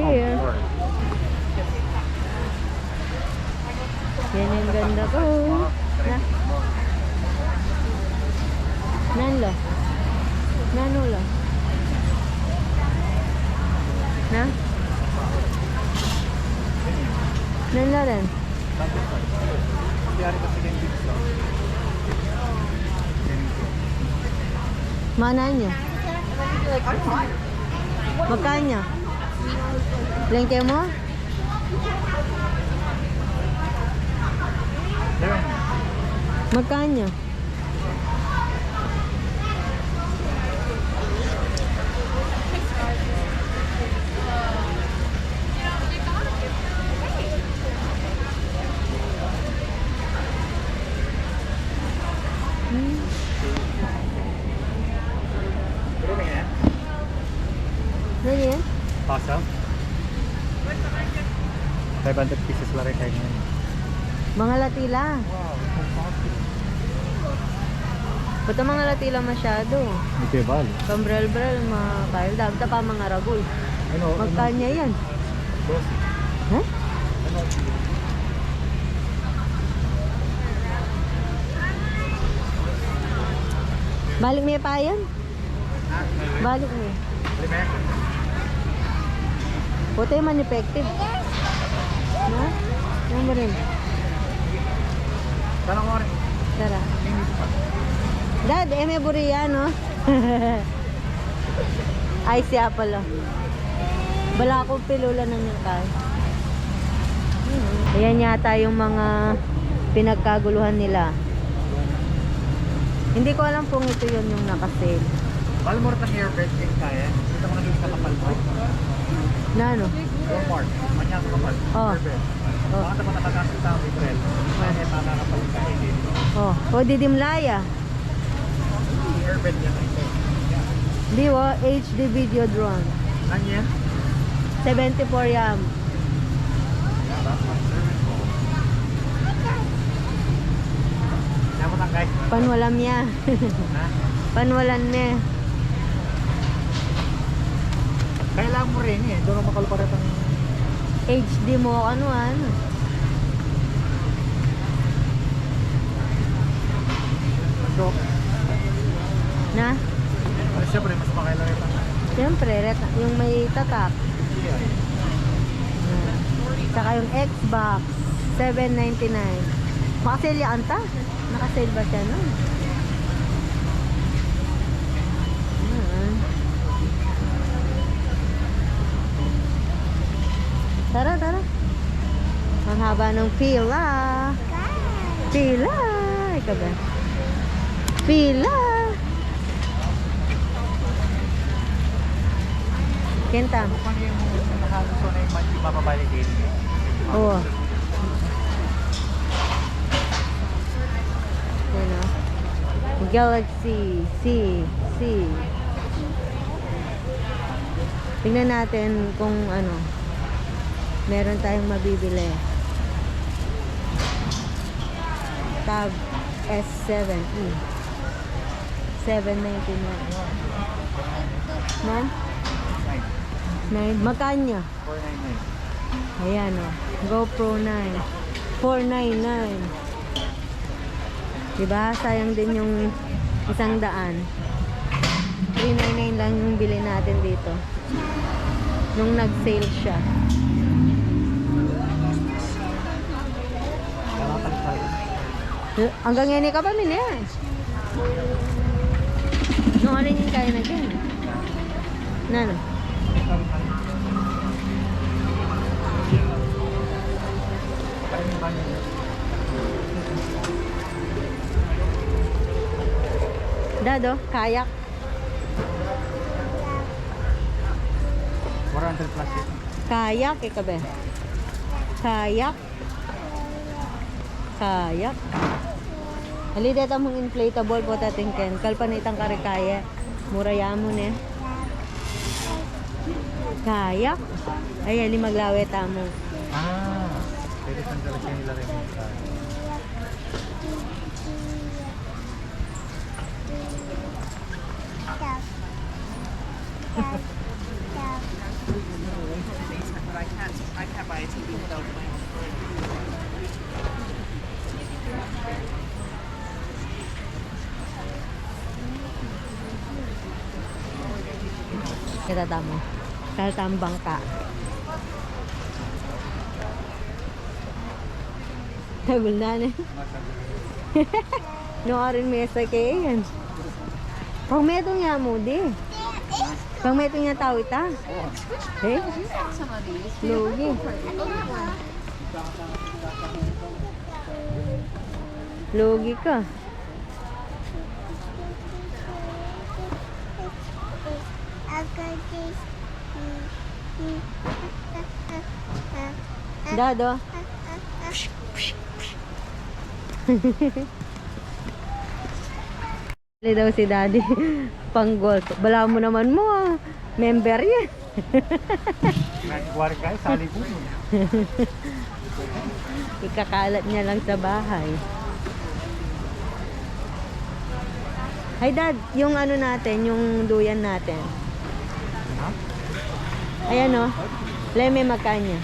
here. Yan yung ganda ko. Na. Nanlo. Nanulo. Na? Nanlo rin. Mana niya? Magkano? Lengke mo? Magkano? Ano yan? Pasa? 500 pieces lang rin kayo ngayon. Mga latila. Wow, Ba't ang mga latila masyado? ito yung bal. Pambrel-brel, mga kail. Dapat pa mga ragul. Ano? Magkanya yan? Boss. Ha? Ano? Balik may pa yan? Balik may. Lime? Puti man effective. Na? Ano mo rin? Tanong mo rin. Tara. Dad, may buriya, no? Ay, siya pala. Bala akong pilula ng yung kay. Ayan yata yung mga pinagkaguluhan nila. Hindi ko alam kung ito yun yung nakasale. Walmart ang airbed din kaya. Ito mo na doon sa kapal mo. Na ano? Walmart. Manyang kapal. Oh. Airbed. Oh. Mga tapat na pagkasal sa April. Kaya makakapal kaya dito. Oh, o didimlaya. Airbed yan ito. Di wo, HD video drone. Ano yan? 74 yam. Yan mo lang guys. Panwalam niya. Ha? Panwalan niya. Kailangan mo rin eh. Doon makaluparat ang... HD mo, ano. So, Na? siyempre mas makailangan ang... Siyempre, yung may tatak. Saka yung Xbox, 799. Makasale yan ta? Nakasale ba siya nun? Tara. Ang haba ng pila. Pila. Ikaw ba? Pila. Kenta. Paano yung nakagusto na yung mapabalik din? Oo. Ano? Galaxy C. Tingnan natin kung ano meron tayong mabibili. Tab S7E 799. No? 9. Magkano? 499. Ayan o. GoPro 9. 499. Diba? Sayang din yung 100. 399 lang yung bili natin dito. Nung nag-sale siya. Hanggang ngayon ka pa min yan. Nung alin yung kaya na dyan. Nano? Dado, kayak. 400 plus yun. Kayak, ikabe. Kayak. Ali dito mong inflatable po tatingken. Kalpanitang karikaya. Murayamon eh. Kayak. Ay, ali maglawe tamo. Pwede saan talaga nila rin yung Kita tamo. Kaltambang ka. Tagul na na. No arin mesa kay yan. Pag meto nga mo di. Pag meto nga tao ita. Eh? Lugi. Lugi ka. Dado. Dali daw si Daddy. Panggol. Bala mo naman mo ah. Member yan. Nagwari kayo, sali po. Ikakalat niya lang sa bahay. Hi Dad, yung ano natin, yung duyan natin. Ha? Ayan o. Leme magkanya.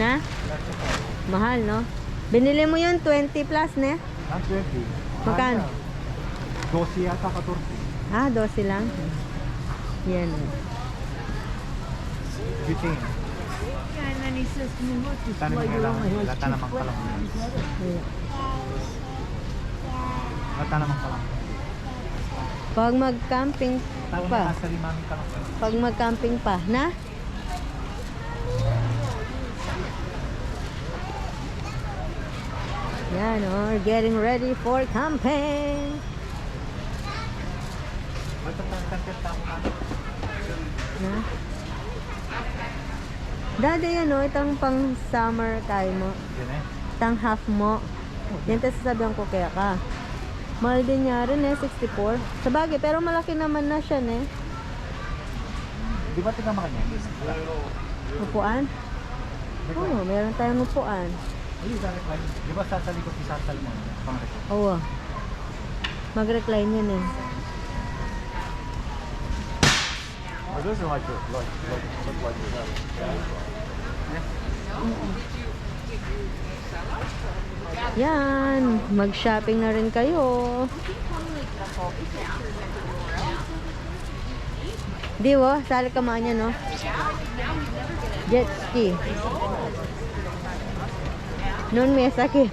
Na? Mahal no? Binili mo yun 20 plus ne? Ang 20. Magkano? 12 yata, 14. Ah, 12 lang. Yan. Biting. Tanong nga lang, lata naman ka lang. Lata naman ka lang. Pag mag-camping Tawag pa. na nasa 5 ka lang. Pag mag-camping pa, na? Yan, we're getting ready for camping. Magtatangkit ako na. Na? Dati yan o, itang pang summer tayo mo. Yan eh. Itang half mo. Yan tayo sasabihan ko kaya ka. Mahal din niya rin eh, 64. Sabagay, pero malaki naman na siya eh. Di ba tingnan mo kanya? Upuan? Oo, meron tayong upuan. Di ba sa likod isasal mo? Pang-record. Oo. Mag-recline yun eh. Oh, those are like that. Yan, mag-shopping na rin kayo. Di wo, sali ka niya no? Jet ski. Noon may sakit.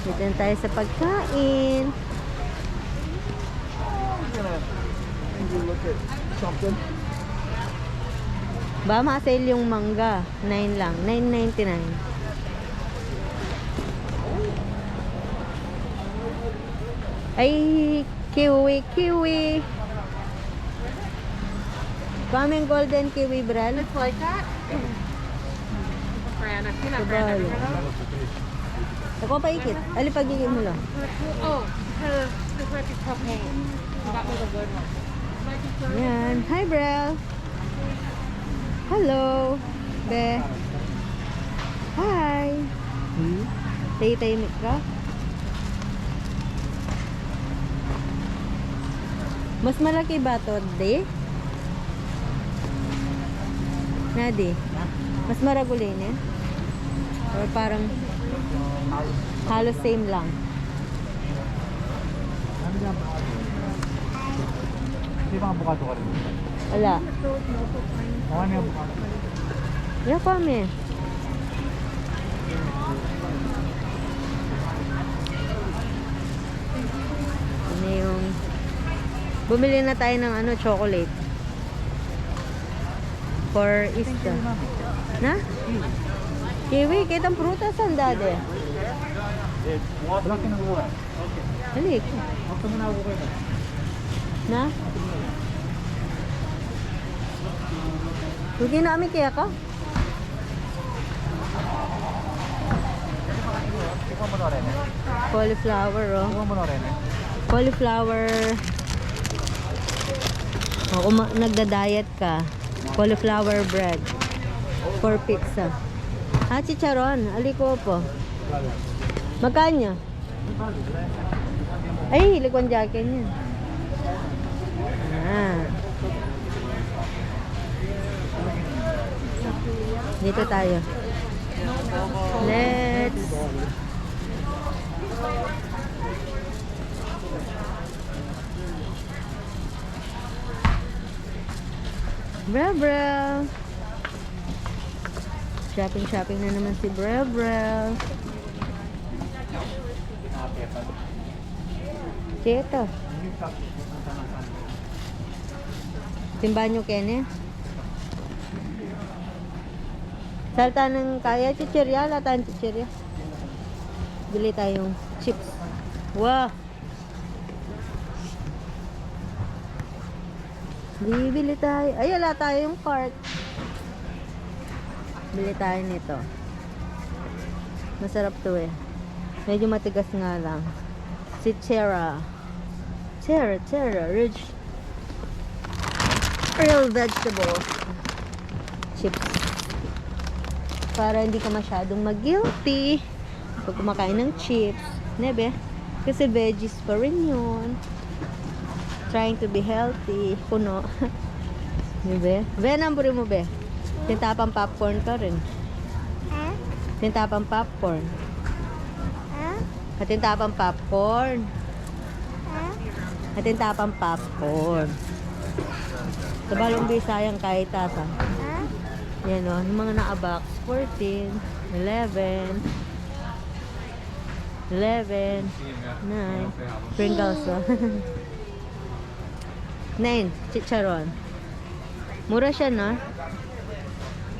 Dito na tayo sa pagkain. Ba, ma-sale yung mangga. 9 lang. 9.99. Ay, kiwi, kiwi. Kaming golden kiwi, Bral. It's like that. Fran, I've seen that Sabay. brand everywhere. Ako pa ikit. Ali, pagigit mo lang. Oh, because this might be propane. That was a good one. Yan. Hi, Bral. Hello. Be. Hi. Tay-tay-mik ka? Mas malaki ba to, de? Nadi? Mas maragulin eh? Or parang halos same lang? Di ba abukado ka rin? Wala. Ano yung abukado? Yeah, kami. Ano yung... Bumili na tayo ng ano, chocolate. For Easter. Na? Kiwi, kitang prutas ang dade. Wala kinaguha. Halik. Ako muna ako kayo. Na? Huwag namin kaya ka? Ikaw mo na rin eh. Cauliflower, oh. Ikaw mo na rin eh. Cauliflower. O, kung nagda-diet ka, cauliflower bread for pizza. Ah, chicharon. Aliko po. Magkanya? Ay, likwan jacket niya. Ah. Dito tayo. Let's Brel. Shopping na naman si Brel. Ito. Timbanyo Kene. Salta ng kaya, chichirya. Lataan chichirya. Bili tayong chips. Wow! Bibili tayo. Ay, wala tayong cart. Bili tayo nito. Masarap to eh. Medyo matigas nga lang. Si Terra. Rich. Real vegetables. Chips. Para hindi ka masyadong mag-guilty pag kumakain ng chips. Nebe? Kasi veggies pa rin yun. Trying to be healthy. Puno. Nebe? Be, namburi mo be. Tintapang popcorn ka rin. Tintapang popcorn. Tintapang popcorn. Tintapang popcorn. Sa Balong Bisayang kahit tata. Yan o, yung mga naka-box. 14, 11, 9, Pringles o. 9, chicharon. Mura siya no?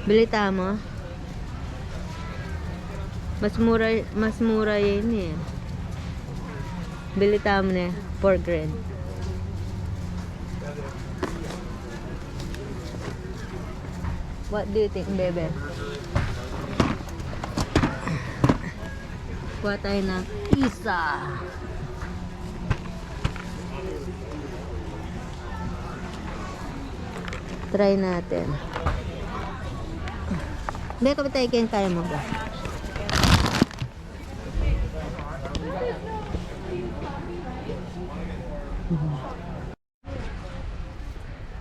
Bilita mo? Mas mura yun eh. Bilita mo na 4 grand. What do you think, bebe? Kuha tayo ng isa. Try natin. Hindi, kapit tayo kaya mo ba?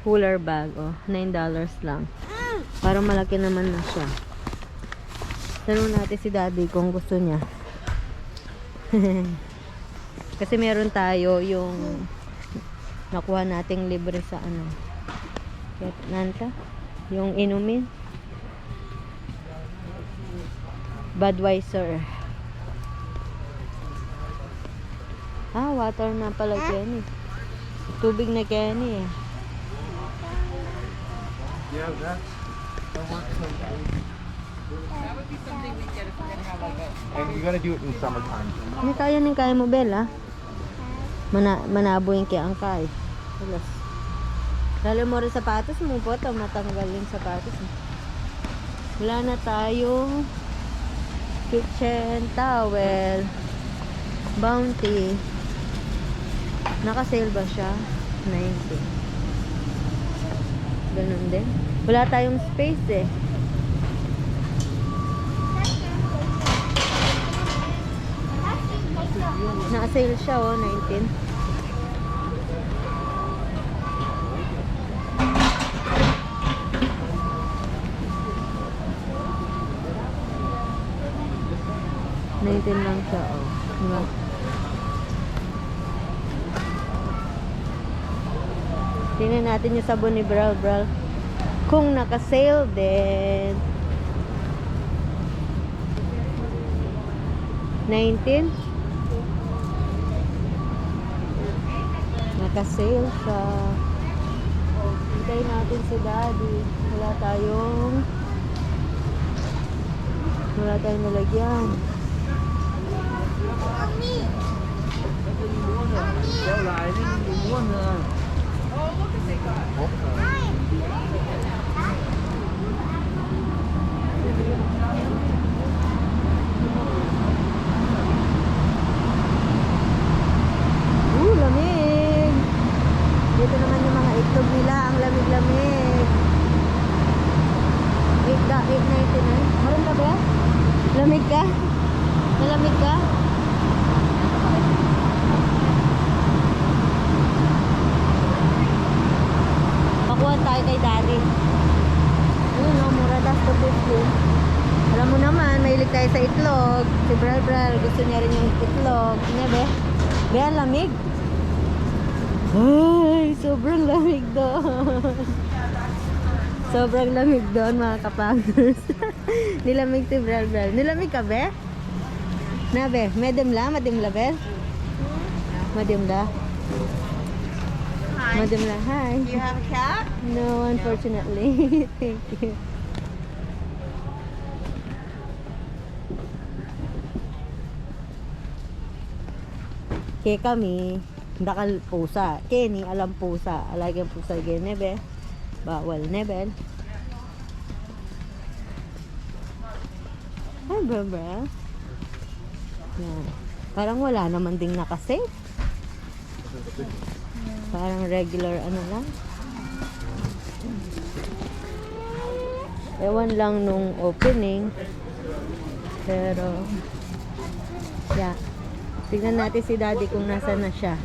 Cooler bag, oh. $9 lang. Parang malaki naman na siya. Tanong natin si daddy kung gusto niya. Kasi meron tayo yung nakuha nating libre sa ano. Nanta? Yung inumin. Budweiser. Water na pala Kenny. Tubig na Kenny eh. Yeah, that works so good. That would be something we get if we're gonna have like a. And you gotta do it in summertime. Hindi kaya mo, Bella. Manabo yung kaya ang kay. Alas. Lalo mo rin sapatos mo po. Matanggal yung sapatos mo. Wala na tayong kitchen towel. Bounty. Naka-sale ba siya? 90. Ganun din. Wala tayong space eh. Naka-sale siya oh, 19. Lang siya oh. Diba? Tingnan natin yung sabon ni Brel. Kung naka-sale din. 19. Naka-sale siya. Hintayin natin si daddy. Wala tayong nalagyan. Lamig. Dito naman yung mga itlog nila. Ang lamig-lamig. 8.99. Meron ka ba? Lamig ka? Malamig ka? Pakuha tayo kay daddy. Ayun o, mura das to 50. Alam mo naman, mahilig tayo sa itlog. Si Brel, gusto niya rin yung itlog. Hindi ba? Be, lamig. Ay, sobrang lamig doon. Sobrang lamig doon mga kapangers. Nilamig si Brel Brel. Nilamig ka be? Na be? Medium la? Medium la be? Medium la? Hi. Medium la. Hi. Do you have a cat? No, unfortunately. Thank you. Kaya kami, dakal pusa. Kenny, alam pusa. Alagang pusa again, nebe. Bawal, nebel. Ay, bra. Yan. Parang wala naman ding nakasave. Parang regular ano lang. Ewan lang nung opening. Pero, yeah. Tignan natin si Daddy kung nasa na siya.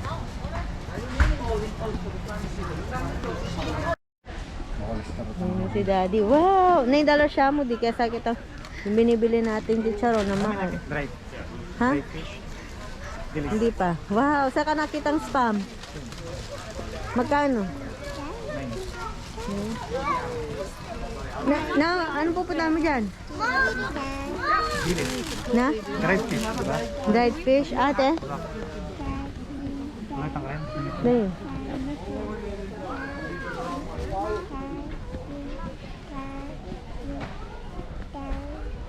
Ayan si Daddy. Wow! $9 siya mo. Di kaya sakit ang yung binibili natin chicharon na mahal. Dried. Ha? Dried fish. Dilis. Hindi pa. Wow! Saan ka nakitang spam? Magkano? Na, ano pupunta mo dyan? Dilis. Na? Dried fish, diba? Dried fish? Ate? Bakit ang kaya? Dahil.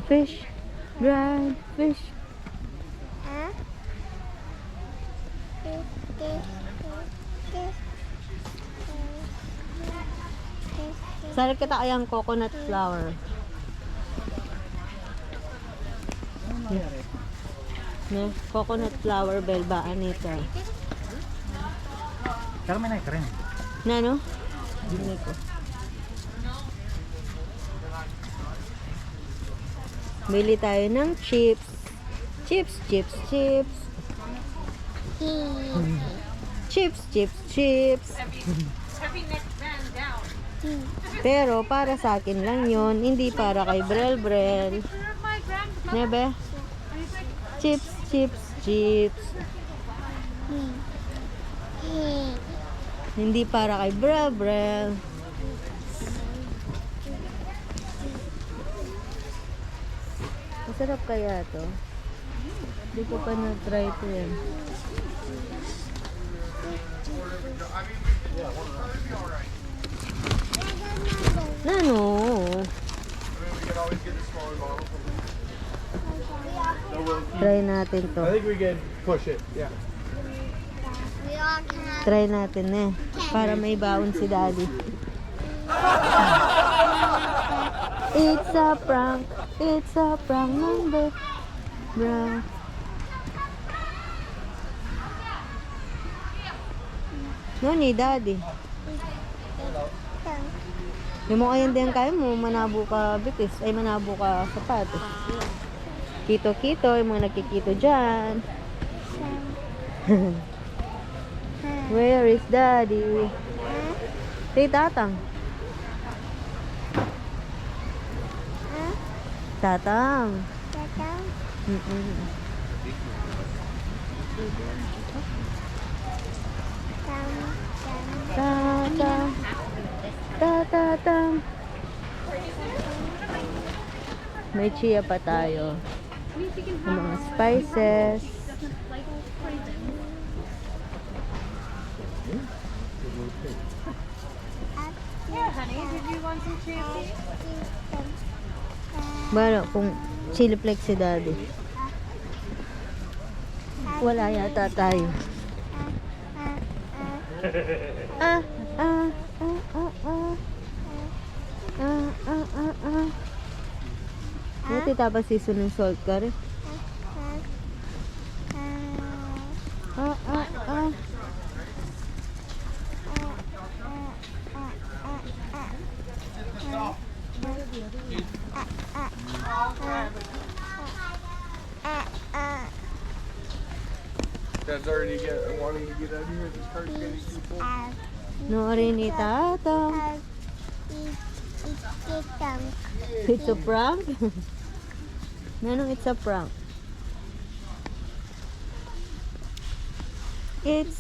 Fish. Dried fish. Sarap kita kayang coconut flour. Ne, coconut flour belbaan nito. Pero may naik rin. Na no? Hindi ko. Bili tayo ng chips. Chips, chips, chips. Chips, chips, chips. Pero para sa akin lang yon, hindi para kay Brel Brel. Nebe? Chips, chips, chips. Hindi para kay Brel Brel. Masarap kaya to? Hindi ko pa na-try to yan. Ano? Try natin to. I think we can push it. Yeah. Try natin eh. Para may baon si Daddy. It's a prank. It's a prank number. Bra. No ni Daddy. Yung mo kayan din kayo mo, manabo ka bitis. Ay, manabo ka sapatos. Kito-kito, yung mga nagkikito dyan. Where is Daddy? Say Tatang. Tatang. Tatang. Tatang. May chia pa tayo. Yung mga spices. Yeah, honey. Did you want some chili? Bala kung chili flakes si Daddy. Wala yata tayo. Ah, ah, ah, ah, ah. Ah, ah, ah, ah. Ito tapos season ng salt ka rin. Ah, ah, ah. Dad's already wanting to get out of here. This car's getting too full. No rin ni Tatang. It's a prank? Nanong it's a prank?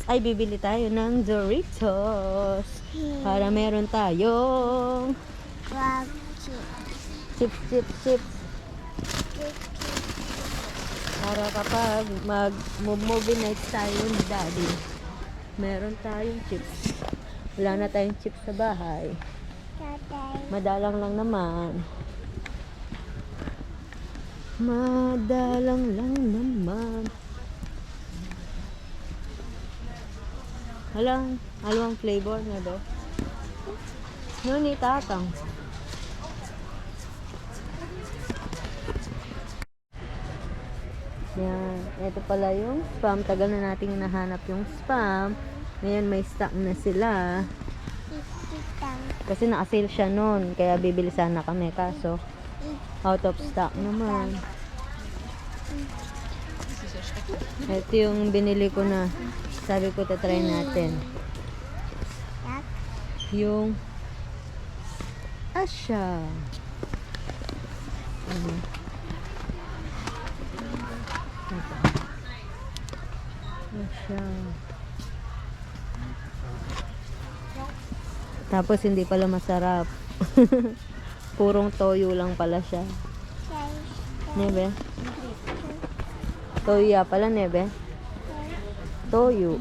Ay bibili tayo ng Doritos para meron tayong Chips. Para kapag mag-movie night tayo ni Daddy, meron tayong chips. Wala na tayong chips sa bahay. Madalang lang naman. Halawang flavor na do. No ni tatang. Yan. Ito pala yung spam. Tagal na nating nahanap yung spam. Ngayon may stock na sila. Kasi naka-sale siya noon. Kaya bibili sana kami. Kaso, out of stock naman. Ito yung binili ko na. Sabi ko, tatry natin. Yung Asha. Asha. Tapos hindi pala masarap. Purong toyo lang pala siya. Nebe? Toyo pala, nebe? Toyo.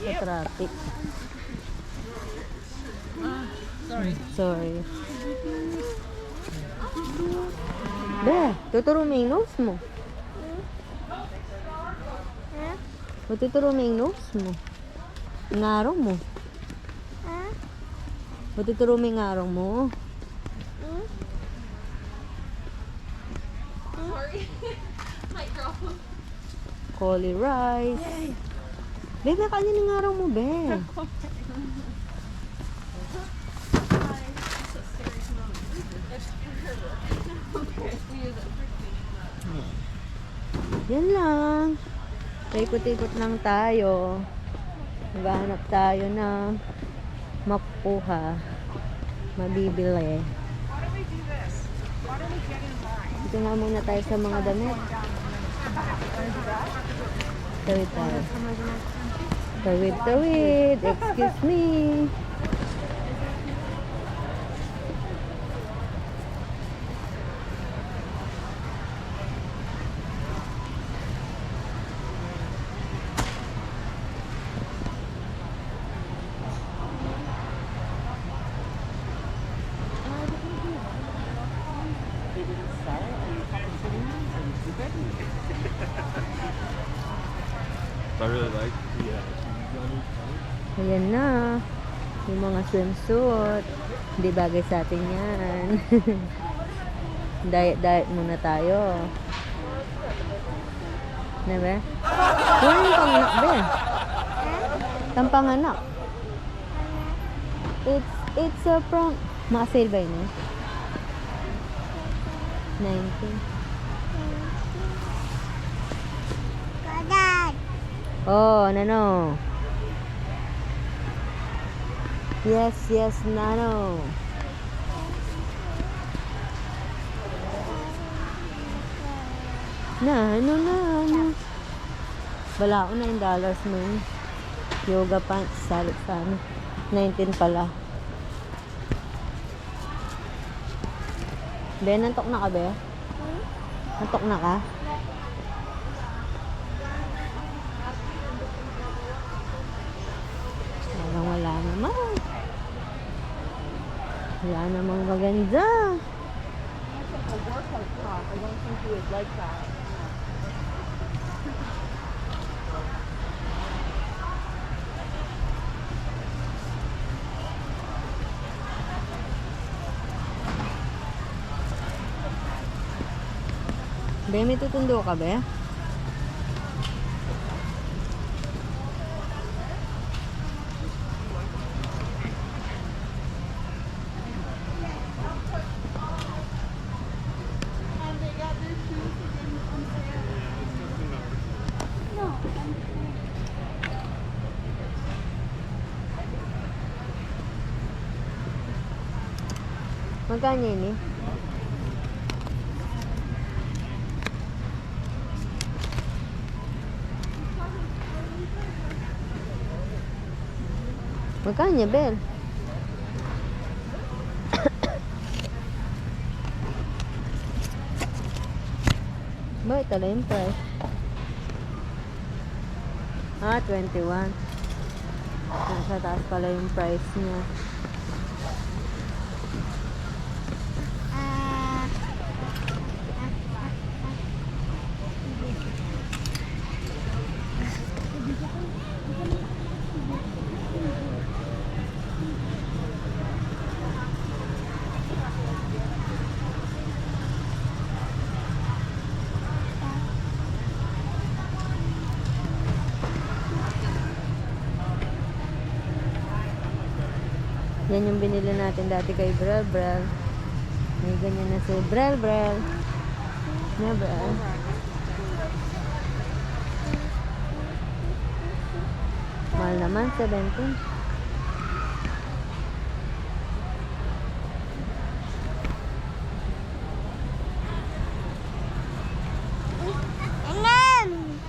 Sa traffic. Sorry. Be, tuturo mo yung nose mo. Tuturo mo yung nose mo. Ngarong mo. Tuturo mo yung ngarong mo. Cauli rice. Be, kanin yung ngarong mo, be. Yan lang. Ikot-ikot lang tayo. Maghanap tayo ng makukuha. Mabibili. Dito nga muna tayo sa mga damit. Tawid tayo. Tawid. Excuse me. I really like. Ayan na. Yung mga swimsuit. Hindi bagay sa atin yan. Diet muna tayo. Diba? Yan yung panganak ba? Tampanganak. It's a from... Mga-sale ba yun? 19. Oh, Nano. Yes, Nano. Nano. Wala ko $9 mo. Yoga pants, salit sa 19 pala. Be, nantok na ka, be? Nantok na ka? Wala naman. Wala namang maganda. A workout top. I don't think you would like that. Be, may tutundo ka, be? Magkano yun eh? Magkano niya, Bel? Ba, ito lang yung price. 21. Nasa taas pala yung price niya. Yan yung binili natin dati kay Brel Brel. May ganyan na si Brel Brel. Na Brel. Mahal naman, 17.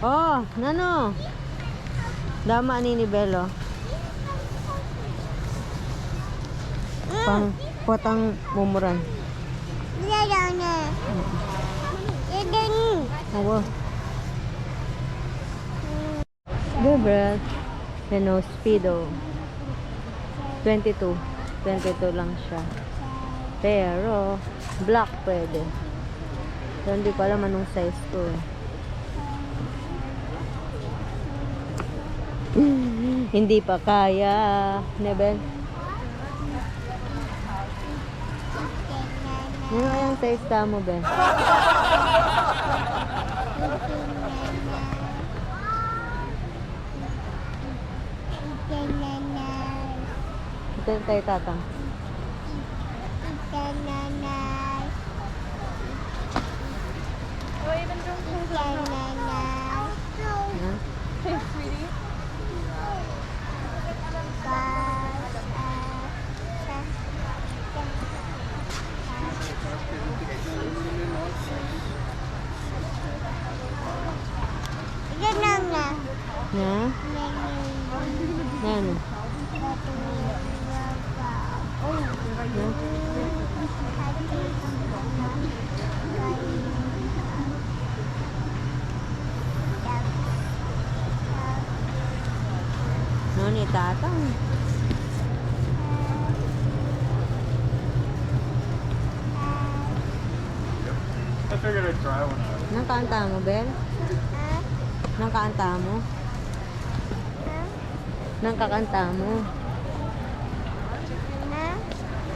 Oh, nano? Dama ni Belo. Pang potang mumuran. Oo. Gabriel. Ano, Speedo. 22. 22 lang siya. Pero, black pwede. So, hindi ko alam anong size ko eh. Hindi pa kaya. Nebel? Ano yung size ka mo, Ben? Ito yung kay tatang. Huh? Hey, sweetie. Na? Ano? No, ni tatang. I figured I'd try one out. Nang kanta mo, Bel? Nang kanta mo? Nang kakanta mo?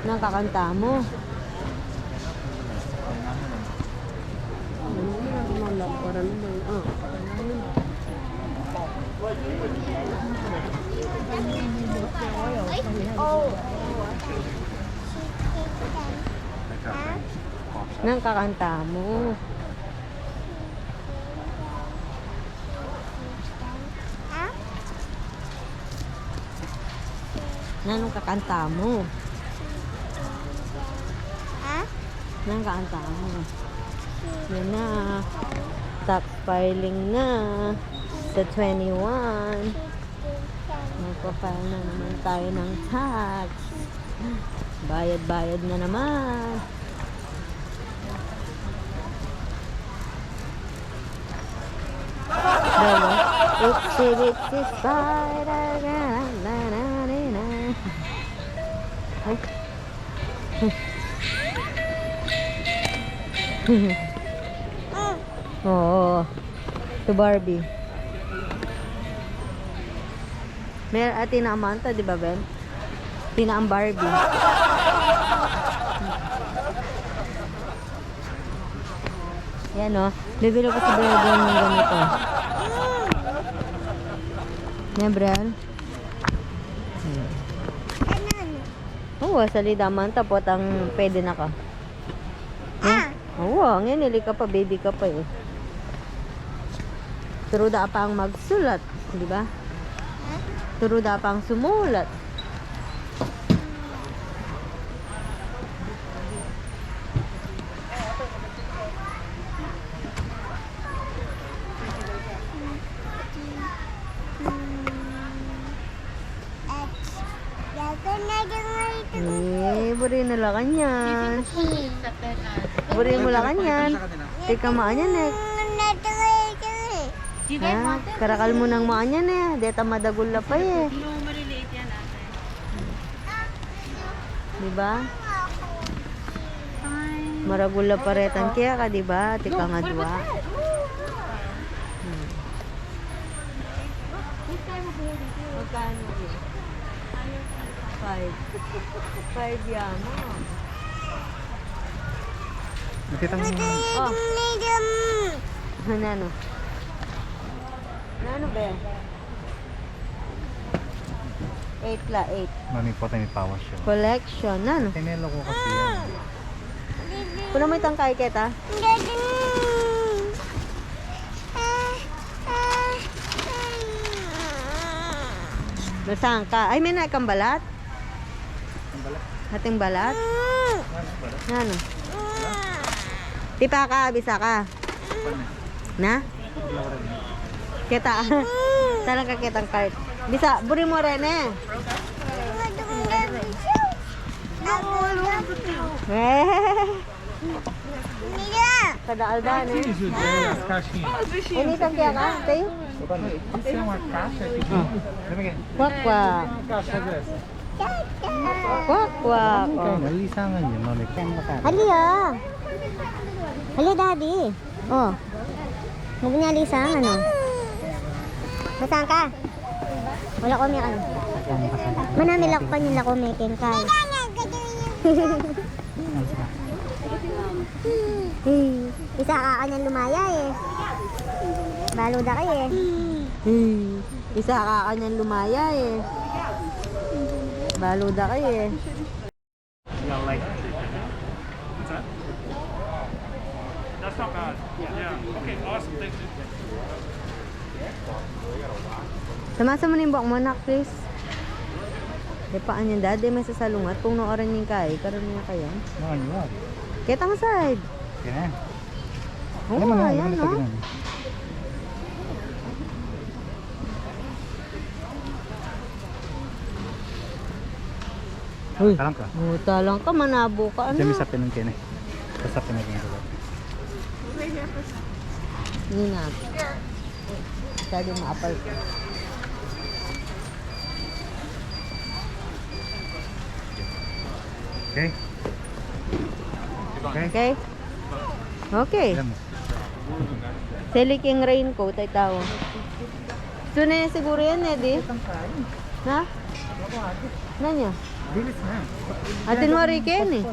Nang kakanta mo? Nang kakanta mo? Nanong kakanta mo? Nang kakanta mo? Yan na. Tax filing na. Sa 21. Magpa-file na naman tayo ng tax. Bayad-bayad na naman. Dalo. Itsy bitsy spider. Ay. Oo. To Barbie. May tinamanta, di ba, Ben? Tinaang Barbie. Yan, o. Bibili ko si Brel ng ganito. Yan, Brel. Oo, salida man tapos ang pwede na ka. Oo, nginili ka pa, baby ka pa eh. Turuda pa ang magsulat, di ba? Turuda pa ang sumulat. buri na lang kanyan. Accepted as. Buri mo lang kanyan. Tika maanyan eh. Do you guys Ha? want this? Karakal mo nang maanyan eh. Deta madagul na pa eh. Yung maliliit yan ate. Diba? Fine. Maragul na paretan kaya ka, diba? Tika nga What dua. was that? This guy will be able to do it. Magkano yun? 5. 5 yan. Nakita mo Oh. Ano? Ano ba? 8 la, 8. Mami po tayo may power show. Collection. Ano? Tinelo ko kasi yan. Kuna mo itang kaiketa? Basang ka. Ay, may naikang balat? Hating balat? Ano? Tipa ka, bisa ka. Na? Kita. Talaga kitang cart. Bisa, buri mo rin eh. Kadaaldan eh. Ini kan kaya ka, tayo? Kwak kwak. Kwak kwak. Oh. Nalisangan niya, mami. Hali ah. Hali daddy. Oh. Huwag niya lisangan oh. Basang ka? Wala ko may ano. Manamilak pa nila ko may kengkay. Isa ka kanyang lumaya eh. Baluda kayo eh. Isa ka kanyang lumaya eh. Baluda kayo eh. Yeah, like. What's that? That's not bad. Yeah. Okay, awesome. Thank you. Samasa mo na yung buwak mo nak, please. E paan yung dadi, may sasalungat. Kung nooran yung kay, karoon niya kayo. Mga niwag. Kita nga side. Yan. Oo, ayan no. Uy, Talang ka. buta lang ka, manabo ka. Ano? Diyan may sapin ng kene. Sapin ng kene. Hindi na. Masyado maapal. Okay? Okay? Okay? Okay. Alam mo. Siliking raincoat ay tao. So na yan siguro yan, Eddie. Ha? Nanya? Bilis na. Atin wari ken eh.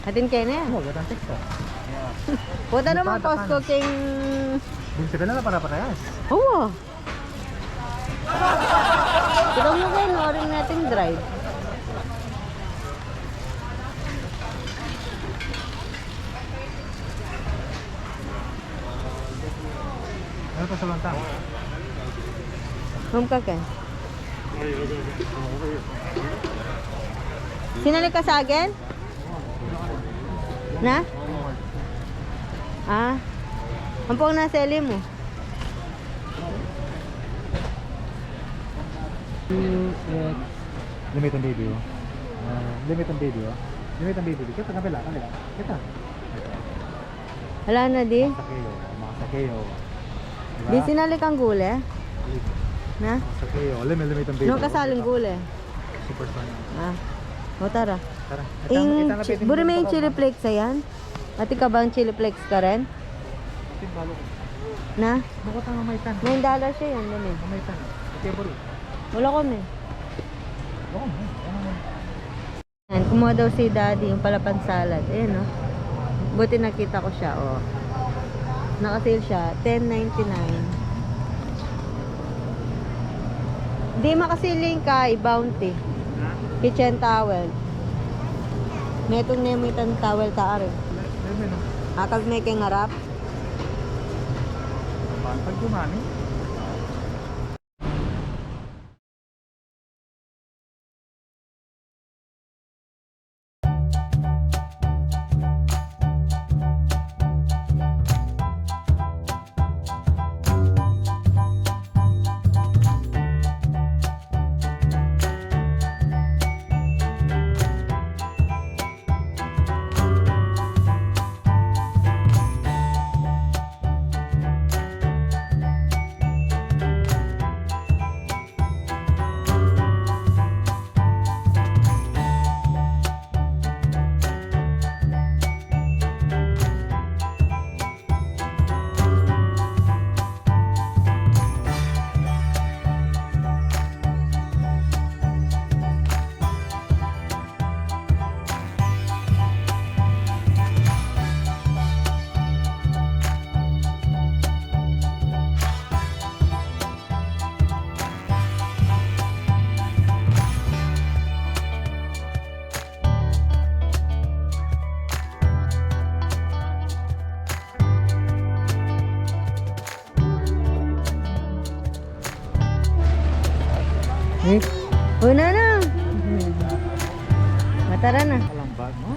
Atin ken eh. Oh, gatang teksto. Puta naman Costco king... Bilis ka na para parehas. Oo. Ito mo kayo, noorin natin drive. Ano pa sa lantang? Home ka ken. Sinalik ka sa akin? Na? Ah. Ampong nasa eli mo. Limit ang baby oh. Limit ang baby oh. Limit ang baby. Kita kabila, kabila. Kita. Wala na di. Sakeyo, mga sakeyo. Di sinalik ang gule. Na? Sakeyo, limit ang baby. Nung kasaling gule. Super fun. Ah. O tara. Tara. Ing, buri may yung chili flakes ayan. Ati ka ba ang chili flakes ka rin? Na? Bakit ang mamaitan? $9 siya yun. Dami. Mamaitan. Ito buri. Wala ko na. Oo. Yan, kumuha daw si daddy yung palapan salad. Ayan, no? Buti nakita ko siya, oh. Naka-sale siya, $10.99. Di makasiling kay Bounty. Kitchen towel. Metong nemitan towel taari. Akag may kay ngarap. Pag dumami. Una na. Matara na. Alang bag mo.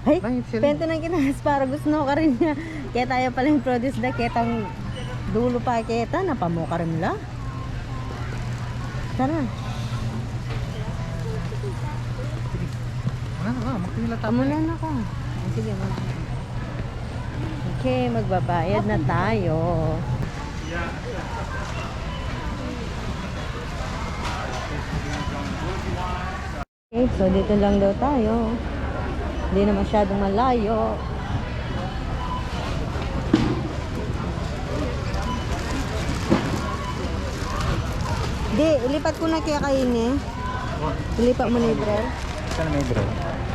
Ay, Langit sila. pento na asparagus no ka rin niya. Kaya tayo pala yung produce na ketang dulo pa keta na pamuka rin la. Tara. Magtinila tayo. Kamunan ako. Sige, okay, magbabayad na tayo. Okay, so dito lang daw tayo. Hindi na masyadong malayo. Di, ilipat ko na kaya kainin. Ilipat mo na yung bread. Tala may bro.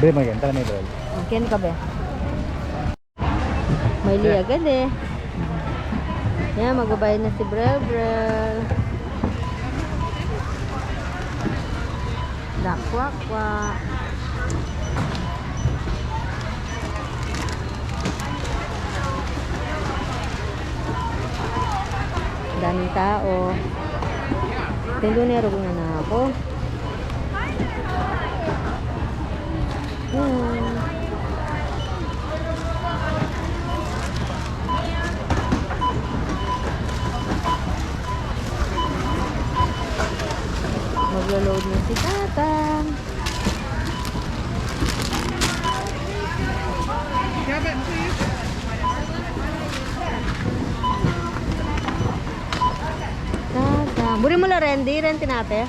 Bili mo yan, tala may bro. Okay, ano ka ba? May liagad eh. Yan, magbabayad na si Brebrel. Dakwakwa. Daming tao. Tendonero na ako. Maglo-load na si Tatang. Tatang. Buri mo la Randy, renti natin.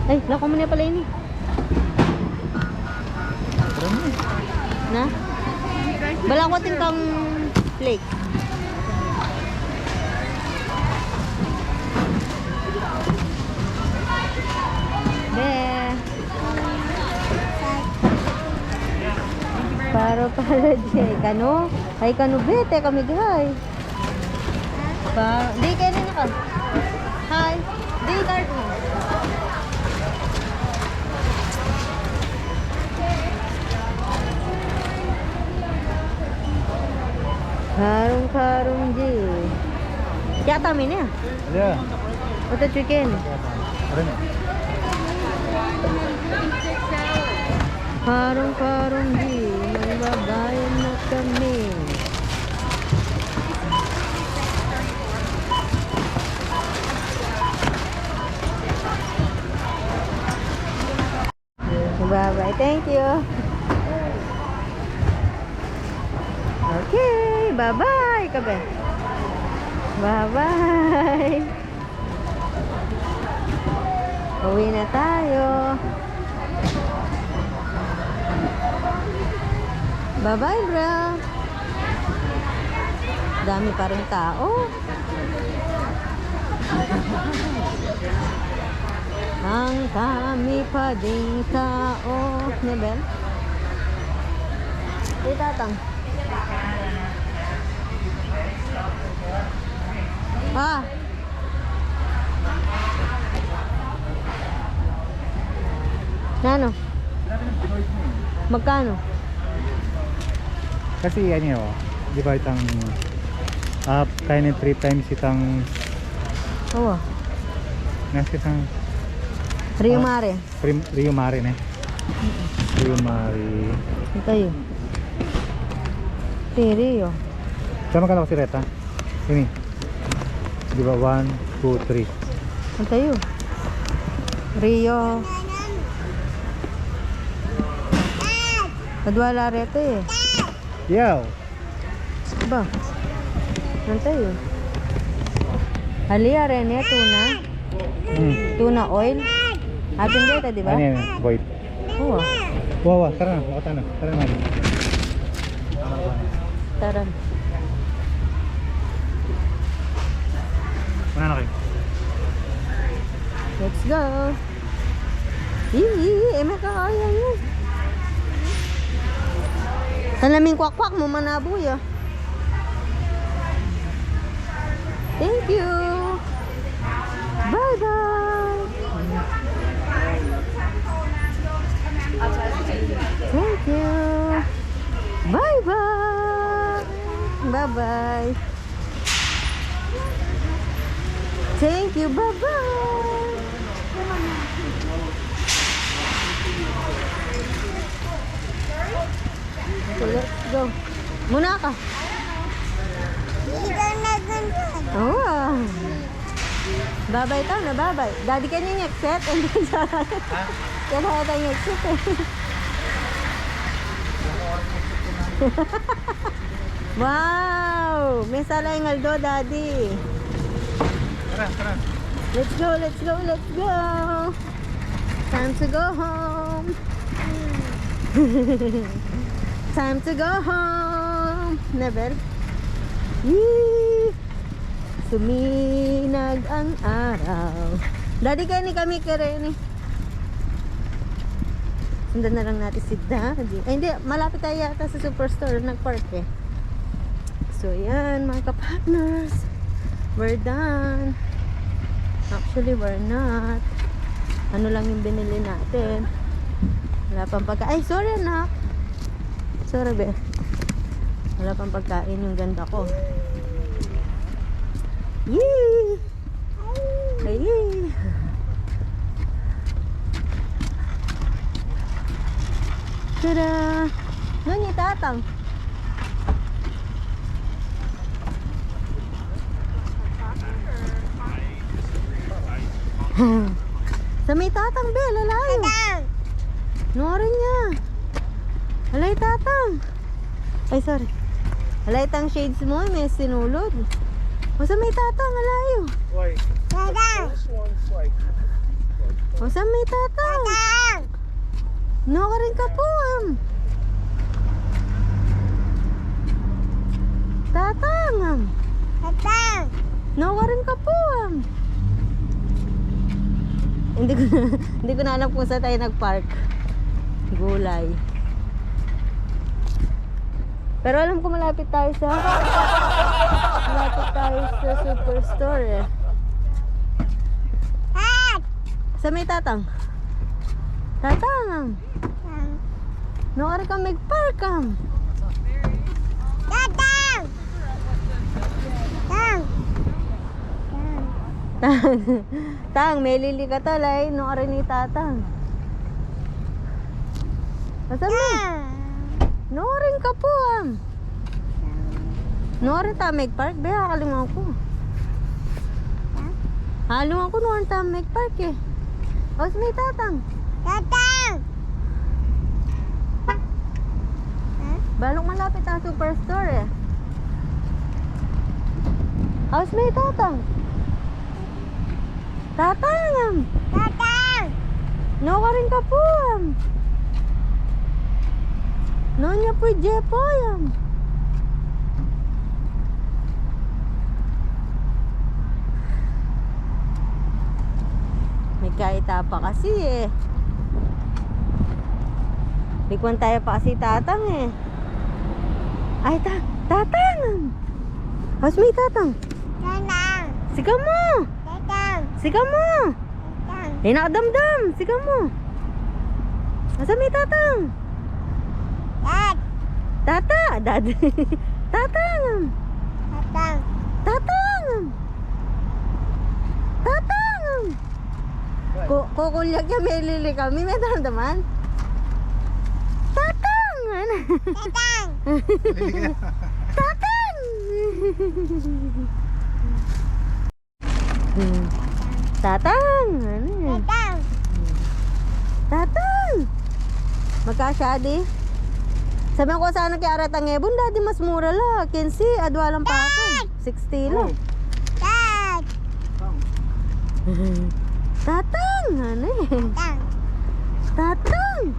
Ay, lako mo na pala ini. Na? Balakwatin kang flake. Be. Para Jay. Kano? Ay kano bete kami gay. Di kayo na ka. Hi. Di card mo. Karung ji. Kya tami niya? Yeah. Ito chicken. Arin. Karung ji. Magbabayan na kami. Bye-bye. Thank you. Okay. Bye-bye. Kabe. Bye-bye. Uwi na tayo. Bye-bye, bro. Dami pa rin tao. Ang dami pa ding tao. Nebel? Tatang. Ah. Nano? Magkano? Kasi ano yun, di ba itang kainin 3 times itang Oo. nasa isang Rio Mare. Rio Mare ne. Rio Mare. Ito yun. Rio. Sama ka lang si Reta. Ini. Di ba 1, 2, 3. Ito yun. Rio. Padwala rito eh. Yaw. Ba? Nanta yun. Halia rin eh, tuna. Tuna oil. Ating dito, di ba? Ano yan? Void. Oo. Wawa, tara na. Makata na. Tara na. Tara. Mana na kayo? Let's go. Eme ka kaya yun. Salaming kwak-kwak mo manaboy ah. Thank you. Bye-bye. Thank you. Bye-bye. Bye-bye. Bye-bye. Thank you. Bye-bye. So, let's go. Muna ka. Oh. Bye-bye tao na. Bye-bye. Daddy ka niya exit. Hindi ka siya. Kaya tayo exit eh. Wow! May salay ngaldo, Daddy. Tara, tara. Let's go, let's go, let's go. Time to go home. Time to go home. Never. Yee! Suminag ang araw. Daddy, kaya ni kami kere ni. Sundan na lang natin si Daddy. Ay, hindi. Malapit tayo yata sa superstore. Nag-park eh. So, yan mga ka-partners. We're done. Actually, we're not. Ano lang yung binili natin. Wala pang pagkain. Ay, sorry anak. Sorry be. Wala pang pagkain yung ganda ko. Yee! Ay, yee! Tada! Nani tatang? Sa may tatang be, lalayo. Norin niya. Alay tatang. Ay sorry. Alay tang shades mo, may sinulod. O sa may tatang, alayo. Like, this one's like, O sa may tatang. No ka rin ka po. Tatang. No ka rin ka po. Hindi ko na alam kung saan tayo nag-park. Gulay. Pero alam ko malapit tayo sa superstore eh. Sa may tatang. Tatang. No ka rin ka mag-park am. Tang, may lili ka talay. No ka rin ni tatang. Basta mo. No rin ka po am. No rin ta mag-park. Be, hakalingan ko. Halingan ko no rin ta mag-park eh. O, may tatang. Balok malapit ang superstore eh. How's may tatang? Tatang! No ka rin ka po. No niya po jepo yan. May kaita pa kasi eh. Likwan tayo pa kasi tatang eh. Ay, tatang! How's may tatang? Sigaw mo! Sigaw mo! Eh, nakadamdam! Sigaw mo! Asa may tatang? Tata! Dad! Tatang! Tatang! Tatang! Kukulyak yung may lili kami. May daramdaman? Tatang! Tatang! Tatang! Tatang! Magkasyadi? Sabi ko sana kay Aratang Ebon, Daddy mas mura la. 15, adwalang pa ako. 60 lang. Tatang! Ano eh? Tatang!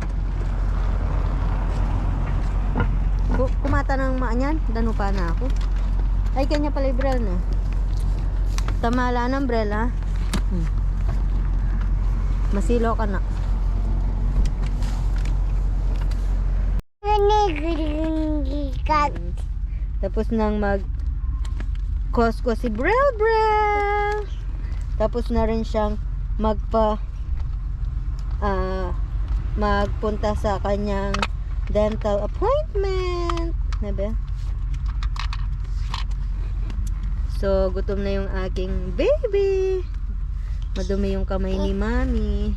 Kumata ng maanyan, danupa na ako. Ay, kanya pala umbrella na. Tamala ng umbrella. Masilo ka na. Tapos nang mag Costco si Brel Brel. Tapos na rin siyang magpunta sa kanyang dental appointment. Nabe? So, gutom na yung aking baby. Madumi yung kamay ni mami.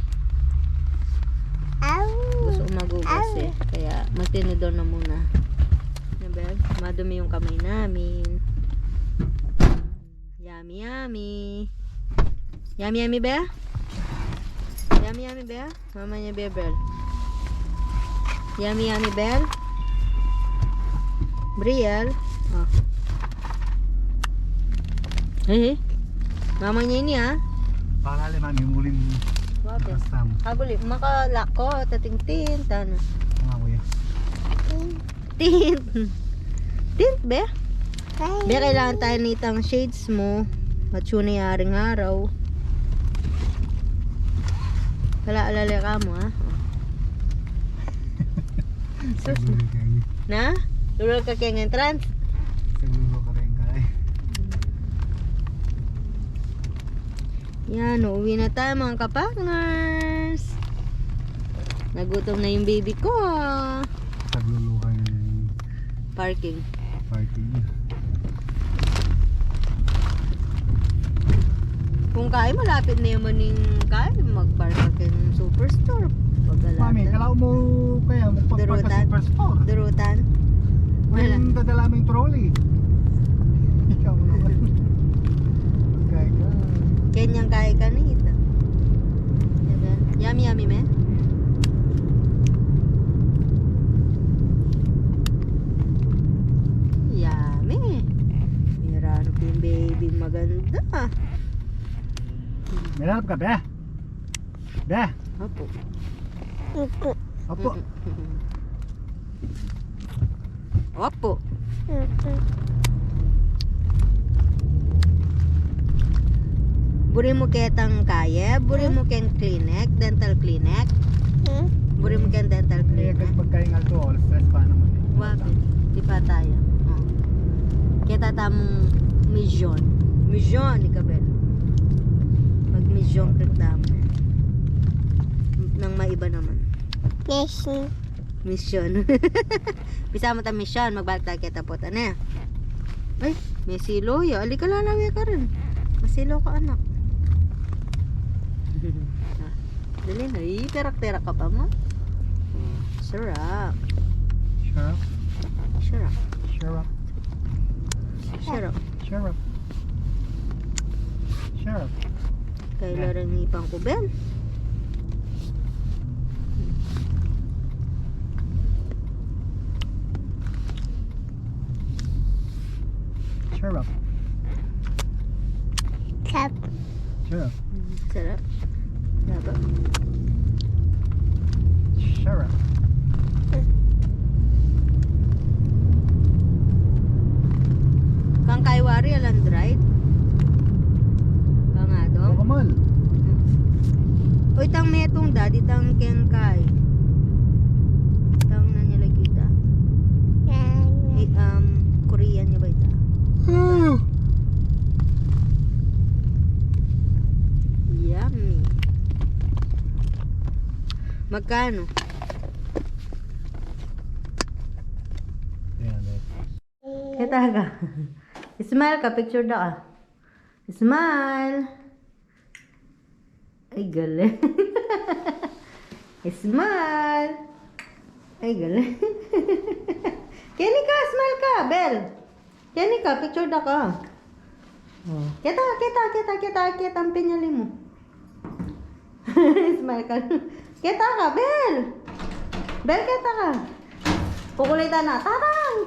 Gusto umagugas eh. Kaya magtinidor na muna. Diba? Madumi yung kamay namin. Yummy, yummy. Yummy, yummy, ba? Yummy, yummy, ba? Mama niya, Bebel. Yummy, yummy, Bel. Brielle. Oh. Hey, mama niya ini ah. Pakala mami mulim Bakit? kastam. Kabuli, makalako, tating-tint, ano. Mga kuya. Tint. Tint, be? Be, kailangan tayo nitang shades mo. Matsuna yaring araw. Wala, alala ka mo, ha? Sus. Sagulo kayo. Na? Lulol ka kaya entrance? Sagulo ka rin kaya. Yan, uuwi na tayo mga kapakners. Nagutom na yung baby ko. Sagulo ka yung Parking. party. Kung kaya, malapit na yaman yung kaya. Mag-park ka ng superstore. Mami, Pag-alatan. kala mo kaya magpapagpa Durutan. superstore. Durutan. Wala. When dadala mo yung trolley. Ikaw naman. Kaya ka. Kenyang kaya ka na ito. Yummy, yummy, man. Yummy. Mirano pa yung baby maganda. May hanap ka, be? Be? Opo. Opo. Opo. Buri mo ketang kaya, buri mo ken clinic, dental clinic. Buri mo ken dental Kaya clinic. kasi pagkain alcohol, stress pa naman. Wapit. Di pa tayo. Oh. Kita tamong mission. Mission ni Kabel. Pag mission kritamo. Nang maiba naman. Mission. Bisa mo ta mission, magbalik tayo kita po na. Ay, may silo ya. Ali ka lalawi ka rin. Masilo ka anak. Ah, dali na. Terak-terak ka pa mo. Oh, sarap. Sure up. Sarap. Sure up. Sarap. Sure up. Sure up. Kailan rin ipang ko, Ben? Sure up. Sure up. Sarap. Dapat. Sure up. Kang kaiwari alang dried. Kang adong. Kamal. Oy, tang metong dadi tang kengkay. Tang na niya lagi ta. Korean niya ba ita? Yummy. Magkano? Yan, Kita ka. Smile ka, picture da ka. Smile. Ay, galing. Smile. Ay, galing. Kenny ka, smile ka, Bel. Kenny ka, picture da ka. Oh. Kita ang pinyali mo. Smile ka. Kita ka, Bel. Bel, kita ka. Kukulitan na. Tarang.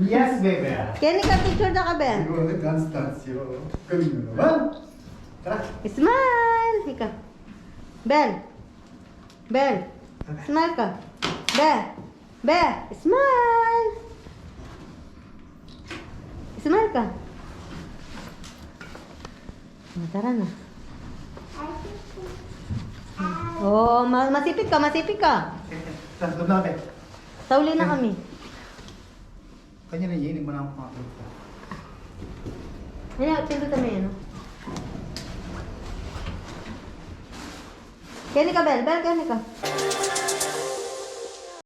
Yes, baby. Kenny ka, picture da ka, Bel. Siguro dance yung galing mo naman. Tara. Smile. Ika. Bel. Smile ka. Smile. Smile ka. Oh, tara na. Oh, masipit ka. Tapos doon namin. Sauli na kami. Kanya na yun, mo na ang mga Ayan, pindutan mo yan, no? Kenny ka, Bel, Kenny ka.